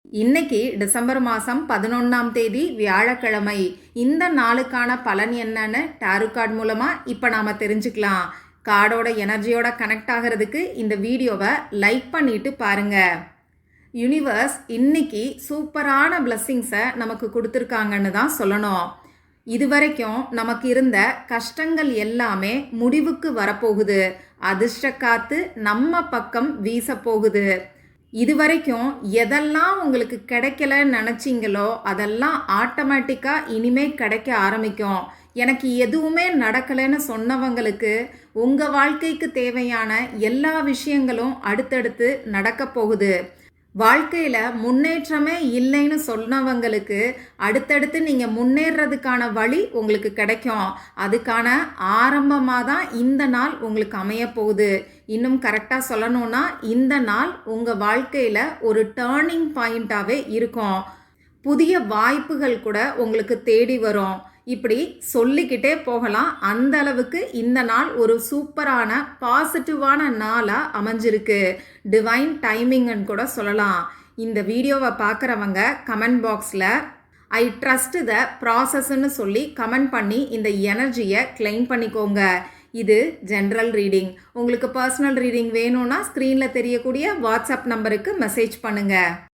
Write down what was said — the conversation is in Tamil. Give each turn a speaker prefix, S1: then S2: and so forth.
S1: இன்னைக்கு டிசம்பர் மாதம் 11ஆம் தேதி வியாழக்கிழமை. இந்த நாளுக்கான பலன் என்னன்னு டாரோ கார்டு மூலமாக இப்போ நாம் தெரிஞ்சுக்கலாம். கார்டோட எனர்ஜியோட கனெக்ட் ஆகிறதுக்கு இந்த வீடியோவை லைக் பண்ணிட்டு பாருங்க. யூனிவர்ஸ் இன்னைக்கு சூப்பரான பிளெஸ்ஸிங்ஸை நமக்கு கொடுத்துருக்காங்கன்னு தான் சொல்லணும். இதுவரைக்கும் நமக்கு இருந்த கஷ்டங்கள் எல்லாமே முடிவுக்கு வரப்போகுது. அதிர்ஷ்ட காத்து நம்ம பக்கம் வீச போகுது. இதுவரைக்கும் எதெல்லாம் உங்களுக்கு கிடைக்கலன்னு நினச்சிங்களோ அதெல்லாம் ஆட்டோமேட்டிக்காக இனிமே கிடைக்க ஆரம்பிக்கும். எனக்கு எதுவுமே நடக்கலைன்னு சொன்னவங்களுக்கு உங்கள் வாழ்க்கைக்கு தேவையான எல்லா விஷயங்களும் அடுத்தடுத்து நடக்க போகுது. வாழ்க்கையில் முன்னேற்றமே இல்லைன்னு சொன்னவங்களுக்கு அடுத்தடுத்து நீங்கள் முன்னேறதுக்கான வழி உங்களுக்கு கிடைக்கும். அதுக்கான ஆரம்பமாக தான் இந்த நாள் உங்களுக்கு அமைய போகுது. இன்னும் கரெக்டாக சொல்லணும்னா இந்த நாள் உங்கள் வாழ்க்கையில் ஒரு டேர்னிங் பாயிண்ட்டாகவே இருக்கும். புதிய வாய்ப்புகள் கூட உங்களுக்கு தேடி வரும். இப்படி சொல்லிக்கிட்டே போகலாம். அந்த அளவுக்கு இந்த நாள் ஒரு சூப்பரான பாசிட்டிவான நாளாக அமைஞ்சிருக்கு. டிவைன் டைமிங்னு கூட சொல்லலாம். இந்த வீடியோவை பார்க்குறவங்க கமெண்ட் பாக்ஸில் ஐ ட்ரஸ்ட் த ப்ராசஸ்ன்னு சொல்லி கமெண்ட் பண்ணி இந்த எனர்ஜியை கிளைம் பண்ணிக்கோங்க. இது ஜென்ரல் ரீடிங். உங்களுக்கு பர்சனல் ரீடிங் வேணும்னா ஸ்க்ரீனில் தெரியக்கூடிய வாட்ஸ்அப் நம்பருக்கு மெசேஜ் பண்ணுங்கள்.